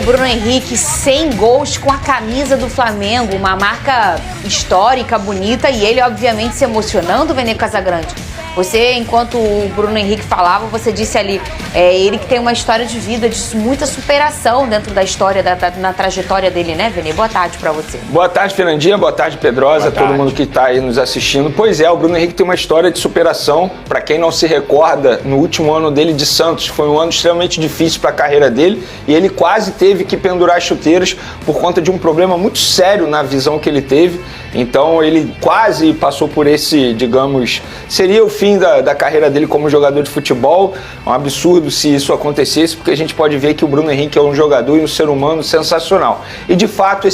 Bruno Henrique 100 gols com a camisa do Flamengo, uma marca histórica, bonita, e ele obviamente se emocionando, Vene Casagrande. Você, enquanto o Bruno Henrique falava, você disse ali, ele que tem uma história de vida, de muita superação dentro da história, na trajetória dele, né, Vene? Boa tarde pra você. Boa tarde, Fernandinha. Boa tarde, Pedrosa, todo mundo que tá aí nos assistindo. Pois é, o Bruno Henrique tem uma história de superação. Pra quem não se recorda, no último ano dele de Santos, foi um ano extremamente difícil pra carreira dele, e ele quase teve que pendurar as chuteiras por conta de um problema muito sério na visão que ele teve. Então ele quase passou por esse, digamos, seria o fim da carreira dele como jogador de futebol. É um absurdo se isso acontecesse, porque a gente pode ver que o Bruno Henrique é um jogador e um ser humano sensacional. E de fato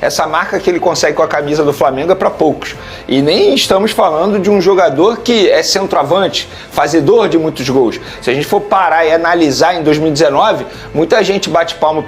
essa marca que ele consegue com a camisa do Flamengo é para poucos. E nem estamos falando de um jogador que é centroavante, fazedor de muitos gols. Se a gente for parar e analisar em 2019, muita gente bate palmo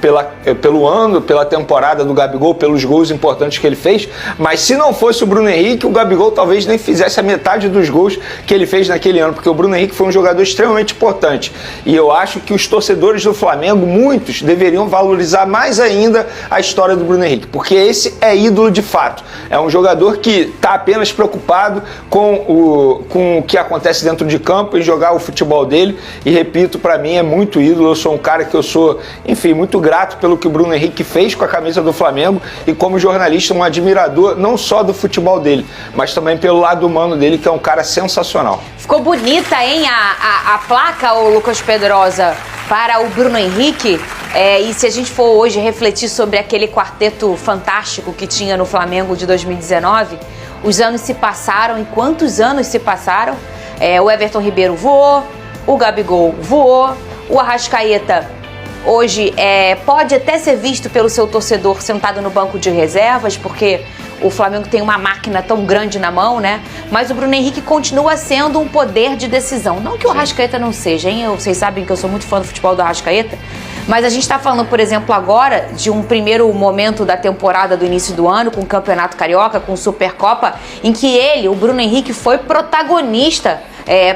pelo ano, pela temporada do Gabigol, pelos gols importantes que ele fez, mas se não fosse o Bruno Henrique, o Gabigol talvez nem fizesse a metade dos gols que ele fez naquele ano, porque o Bruno Henrique foi um jogador extremamente importante. E eu acho que os torcedores do Flamengo, muitos, deveriam valorizar mais ainda a história do Bruno Henrique, porque esse é ídolo de fato. É um jogador que está apenas preocupado com o que acontece dentro de campo, em jogar o futebol dele, e repito, para mim é muito ídolo. Eu sou um cara que eu sou, enfim, muito grato pelo que o Bruno Henrique fez com a camisa do Flamengo, e como jornalista, um admirador não só do futebol dele, mas também pelo lado humano dele, que é um cara sensacional. Ficou bonita, hein, a placa, ô Lucas Pedrosa, para o Bruno Henrique. E se a gente for hoje refletir sobre aquele quarteto fantástico que tinha no Flamengo de 2019, os anos se passaram, e quantos anos se passaram? O Everton Ribeiro voou, o Gabigol voou, o Arrascaeta hoje pode até ser visto pelo seu torcedor sentado no banco de reservas, porque o Flamengo tem uma máquina tão grande na mão, né? Mas o Bruno Henrique continua sendo um poder de decisão. Não que o Arrascaeta não seja, hein? Vocês sabem que eu sou muito fã do futebol do Arrascaeta. Mas a gente está falando, por exemplo, agora de um primeiro momento da temporada do início do ano, com o Campeonato Carioca, com Supercopa, em que ele, o Bruno Henrique, foi protagonista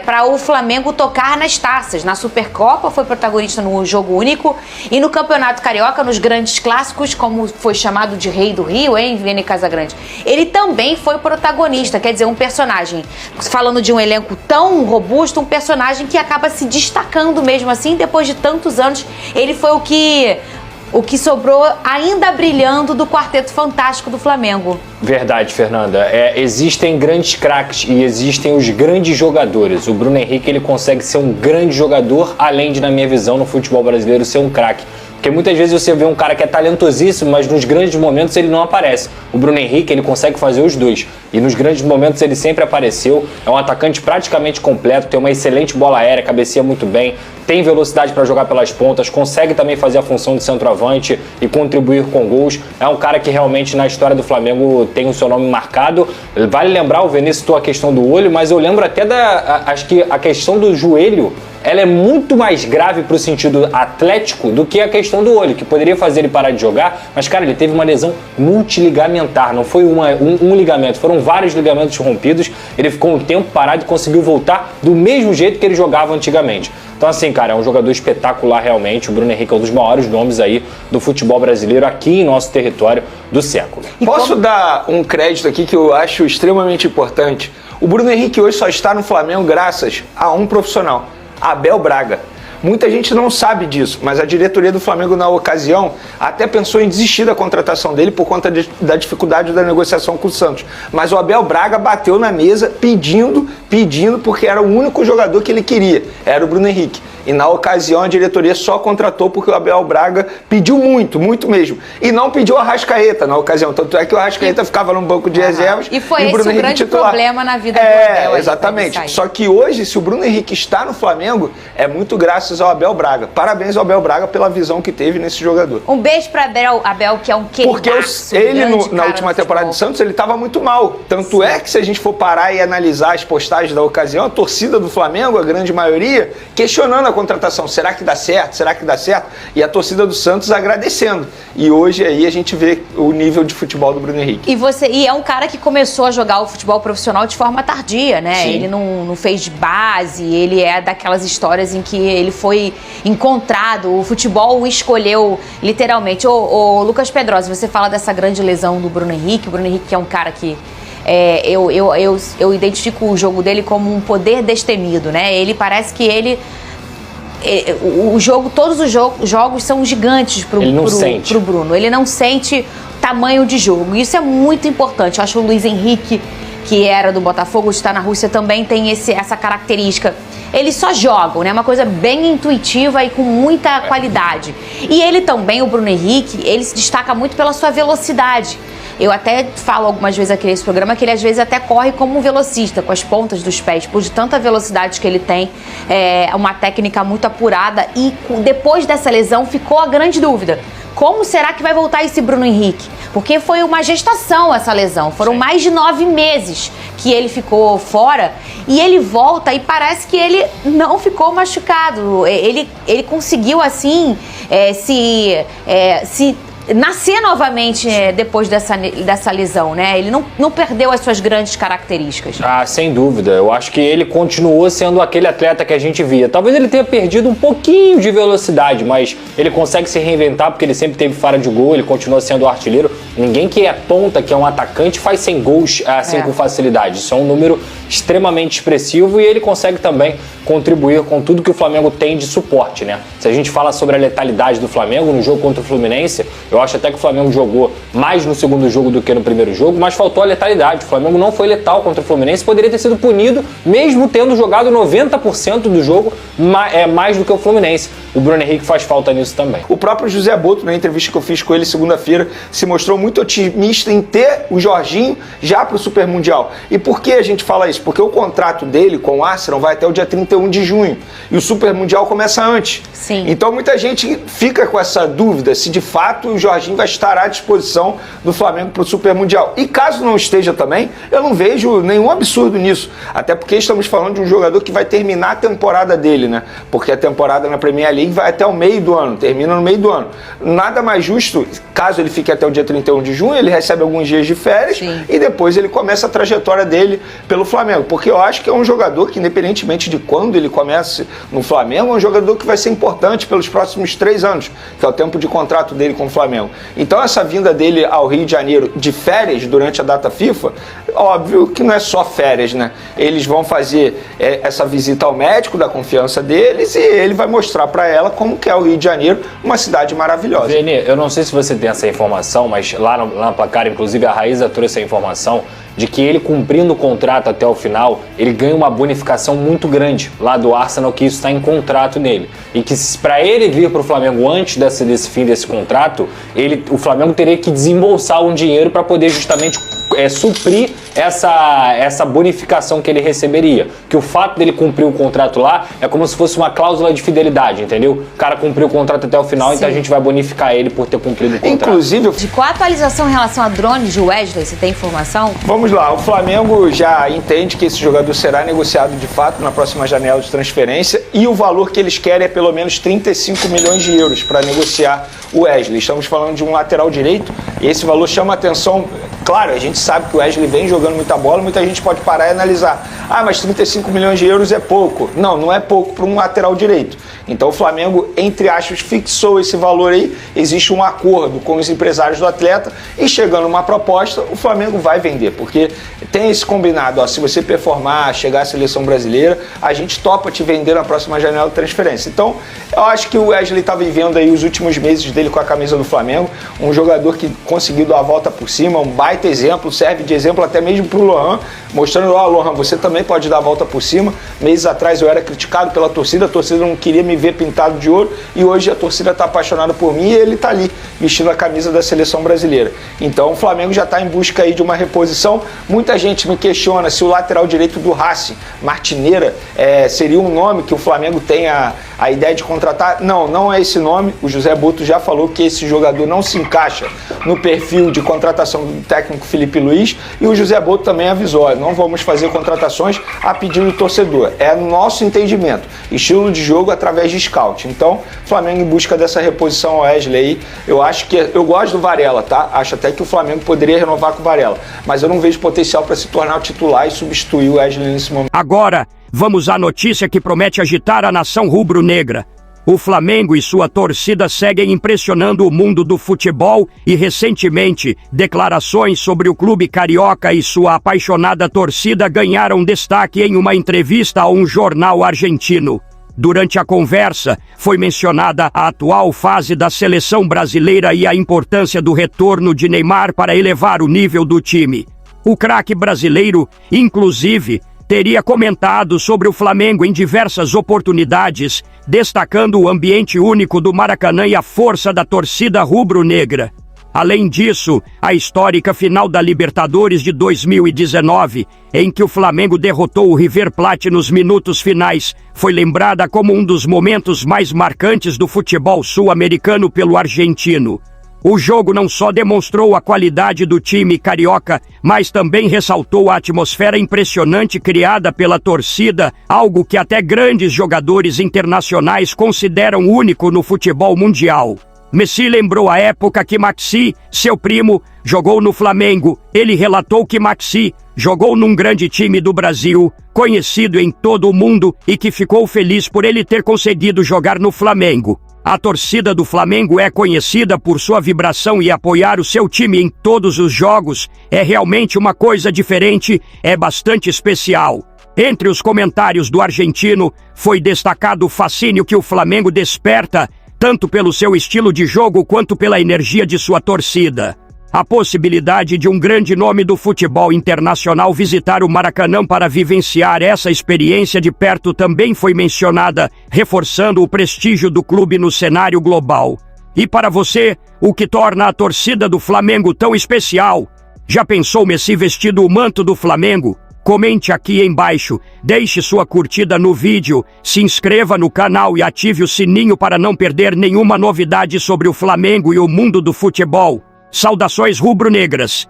para o Flamengo tocar nas taças. Na Supercopa foi protagonista no jogo único, e no Campeonato Carioca, nos grandes clássicos, como foi chamado de Rei do Rio, hein, Vene Casagrande? Ele também foi protagonista, quer dizer, um personagem, falando de um elenco tão robusto, um personagem que acaba se destacando mesmo assim, depois de tantos anos. Ele foi o que sobrou ainda brilhando do quarteto fantástico do Flamengo. Verdade, Fernanda. Existem grandes craques e existem os grandes jogadores. O Bruno Henrique, ele consegue ser um grande jogador, além de, na minha visão, no futebol brasileiro, ser um craque. Porque muitas vezes você vê um cara que é talentosíssimo, mas nos grandes momentos ele não aparece. O Bruno Henrique, ele consegue fazer os dois. E nos grandes momentos ele sempre apareceu. É um atacante praticamente completo, tem uma excelente bola aérea, cabeceia muito bem, tem velocidade para jogar pelas pontas, consegue também fazer a função de centroavante e contribuir com gols. É um cara que realmente na história do Flamengo tem o seu nome marcado. Vale lembrar, o Vene citou a questão do olho, mas eu lembro até acho que a questão do joelho, ela é muito mais grave para o sentido atlético do que a questão do olho, que poderia fazer ele parar de jogar, mas, cara, ele teve uma lesão multiligamentar, não foi um ligamento, foram vários ligamentos rompidos, ele ficou um tempo parado e conseguiu voltar do mesmo jeito que ele jogava antigamente. Então, assim, cara, é um jogador espetacular realmente. O Bruno Henrique é um dos maiores nomes aí do futebol brasileiro aqui em nosso território do século. Posso dar um crédito aqui que eu acho extremamente importante? O Bruno Henrique hoje só está no Flamengo graças a um profissional, Abel Braga. Muita gente não sabe disso, mas a diretoria do Flamengo, na ocasião, até pensou em desistir da contratação dele por conta da dificuldade da negociação com o Santos. Mas o Abel Braga bateu na mesa pedindo, porque era o único jogador que ele queria, era o Bruno Henrique. E na ocasião a diretoria só contratou porque o Abel Braga pediu muito, muito mesmo. E não pediu o Arrascaeta na ocasião. Tanto é que o Arrascaeta ficava no banco de reservas. E foi e o Bruno esse o Henrique grande titular. problema na vida do Abel. Exatamente. Só que hoje, se o Bruno Henrique está no Flamengo, é muito graças ao Abel Braga. Parabéns ao Abel Braga pela visão que teve nesse jogador. Um beijo para Abel, que é um queridaço. Porque ele, na última temporada de Santos, ele estava muito mal. Tanto é que se a gente for parar e analisar as postagens da ocasião, a torcida do Flamengo, a grande maioria, questionando a contratação, será que dá certo? Será que dá certo? E a torcida do Santos agradecendo. E hoje aí a gente vê o nível de futebol do Bruno Henrique. E é um cara que começou a jogar o futebol profissional de forma tardia, né? Sim. Ele não fez de base, ele é daquelas histórias em que ele foi encontrado, o futebol o escolheu literalmente. Ô, Lucas Pedrosa, você fala dessa grande lesão do Bruno Henrique. O Bruno Henrique que é um cara que eu identifico o jogo dele como um poder destemido, né? Ele parece que todos os jogos são gigantes pro Bruno. Ele não sente tamanho de jogo. Isso é muito importante. Eu acho que o Luiz Henrique, que era do Botafogo, está na Rússia, também tem essa característica. Eles só jogam, né? Uma coisa bem intuitiva e com muita qualidade. E ele também, o Bruno Henrique, ele se destaca muito pela sua velocidade. Eu até falo algumas vezes aqui nesse programa que ele às vezes até corre como um velocista, com as pontas dos pés, por de tanta velocidade que ele tem, uma técnica muito apurada. E depois dessa lesão ficou a grande dúvida: como será que vai voltar esse Bruno Henrique? Porque foi uma gestação essa lesão, foram mais de 9 meses que ele ficou fora, e ele volta e parece que ele não ficou machucado. Ele conseguiu assim se nascer novamente depois dessa lesão, né? Ele não perdeu as suas grandes características. Ah, sem dúvida. Eu acho que ele continuou sendo aquele atleta que a gente via. Talvez ele tenha perdido um pouquinho de velocidade, mas ele consegue se reinventar porque ele sempre teve fora de gol, ele continua sendo artilheiro. Ninguém que é ponta, que é um atacante, faz 100 gols assim com facilidade. Isso é um número extremamente expressivo e ele consegue também contribuir com tudo que o Flamengo tem de suporte, né? Se a gente fala sobre a letalidade do Flamengo no jogo contra o Fluminense, eu acho até que o Flamengo jogou mais no segundo jogo do que no primeiro jogo, mas faltou a letalidade. O Flamengo não foi letal contra o Fluminense, poderia ter sido punido mesmo tendo jogado 90% do jogo mais do que o Fluminense. O Bruno Henrique faz falta nisso também. O próprio José Boto, na entrevista que eu fiz com ele segunda-feira, se mostrou muito otimista em ter o Jorginho já para o Super Mundial. E por que a gente fala isso? Porque o contrato dele com o Arsenal vai até o dia 31 de junho e o Super Mundial começa antes. Sim. Então muita gente fica com essa dúvida se de fato o Jorginho vai estar à disposição do Flamengo para o Super Mundial. E caso não esteja também, eu não vejo nenhum absurdo nisso. Até porque estamos falando de um jogador que vai terminar a temporada dele, né? Porque a temporada na Premier League vai até o meio do ano, termina no meio do ano. Nada mais justo, caso ele fique até o dia 31 de junho, ele recebe alguns dias de férias. Sim. E depois ele começa a trajetória dele pelo Flamengo. Porque eu acho que é um jogador que, independentemente de quando ele comece no Flamengo, é um jogador que vai ser importante pelos próximos 3 anos, que é o tempo de contrato dele com o Flamengo. Então essa vinda dele ao Rio de Janeiro de férias durante a data FIFA, óbvio que não é só férias, né? Eles vão fazer essa visita ao médico da confiança deles e ele vai mostrar para ela como que é o Rio de Janeiro, uma cidade maravilhosa. Vene, eu não sei se você tem essa informação, mas lá na Placar, inclusive a Raíza trouxe a informação de que ele, cumprindo o contrato até o final, ele ganha uma bonificação muito grande lá do Arsenal, que isso está em contrato dele. E que para ele vir para o Flamengo antes desse fim desse contrato, o Flamengo teria que desembolsar um dinheiro para poder justamente suprir essa bonificação que ele receberia. Que o fato dele cumprir o contrato lá é como se fosse uma cláusula de fidelidade, entendeu? O cara cumpriu o contrato até o final, Sim. Então a gente vai bonificar ele por ter cumprido o contrato. Inclusive, de qual a atualização em relação a drones de Wesley? Você tem informação? Vamos lá, o Flamengo já entende que esse jogador será negociado de fato na próxima janela de transferência e o valor que eles querem é pelo menos 35 milhões de euros para negociar o Wesley. Estamos falando de um lateral direito e esse valor chama atenção. Claro, a gente sabe que o Wesley vem jogando muita bola, muita gente pode parar e analisar. Ah, mas 35 milhões de euros é pouco. Não, não é pouco para um lateral direito. Então o Flamengo, entre aspas, fixou esse valor aí. Existe um acordo com os empresários do atleta e chegando uma proposta, o Flamengo vai vender. Porque tem esse combinado, ó, se você performar, chegar à seleção brasileira, a gente topa te vender na próxima janela de transferência. Então, eu acho que o Wesley está vivendo aí os últimos meses dele com a camisa do Flamengo. Um jogador que conseguiu dar a volta por cima, um baita exemplo, serve de exemplo até mesmo para o Lohan, mostrando, ó, Lohan, você também pode dar a volta por cima. Meses atrás eu era criticado pela torcida, a torcida não queria me ver pintado de ouro e hoje a torcida está apaixonada por mim e ele está ali, vestindo a camisa da seleção brasileira. Então o Flamengo já está em busca aí de uma reposição. Muita gente me questiona se o lateral direito do Racing, Martineira, seria um nome que o Flamengo tem a ideia de contratar. Não, não é esse nome. O José Boto já falou que esse jogador não se encaixa no perfil de contratação do técnico técnico Felipe Luiz, e o José Boto também avisou, não vamos fazer contratações a pedido do torcedor. É nosso entendimento, estilo de jogo através de scout. Então, Flamengo em busca dessa reposição ao Wesley, eu acho que, eu gosto do Varela, tá? Acho até que o Flamengo poderia renovar com o Varela, mas eu não vejo potencial para se tornar o titular e substituir o Wesley nesse momento. Agora, vamos à notícia que promete agitar a nação rubro-negra. O Flamengo e sua torcida seguem impressionando o mundo do futebol e, recentemente, declarações sobre o clube carioca e sua apaixonada torcida ganharam destaque em uma entrevista a um jornal argentino. Durante a conversa, foi mencionada a atual fase da seleção brasileira e a importância do retorno de Neymar para elevar o nível do time. O craque brasileiro, inclusive, teria comentado sobre o Flamengo em diversas oportunidades, destacando o ambiente único do Maracanã e a força da torcida rubro-negra. Além disso, a histórica final da Libertadores de 2019, em que o Flamengo derrotou o River Plate nos minutos finais, foi lembrada como um dos momentos mais marcantes do futebol sul-americano pelo argentino. O jogo não só demonstrou a qualidade do time carioca, mas também ressaltou a atmosfera impressionante criada pela torcida, algo que até grandes jogadores internacionais consideram único no futebol mundial. Messi lembrou a época que Maxi, seu primo, jogou no Flamengo. Ele relatou que Maxi jogou num grande time do Brasil, conhecido em todo o mundo, e que ficou feliz por ele ter conseguido jogar no Flamengo. A torcida do Flamengo é conhecida por sua vibração e apoiar o seu time em todos os jogos. É realmente uma coisa diferente, é bastante especial. Entre os comentários do argentino, foi destacado o fascínio que o Flamengo desperta, tanto pelo seu estilo de jogo quanto pela energia de sua torcida. A possibilidade de um grande nome do futebol internacional visitar o Maracanã para vivenciar essa experiência de perto também foi mencionada, reforçando o prestígio do clube no cenário global. E para você, o que torna a torcida do Flamengo tão especial? Já pensou Messi vestido o manto do Flamengo? Comente aqui embaixo, deixe sua curtida no vídeo, se inscreva no canal e ative o sininho para não perder nenhuma novidade sobre o Flamengo e o mundo do futebol. Saudações rubro-negras!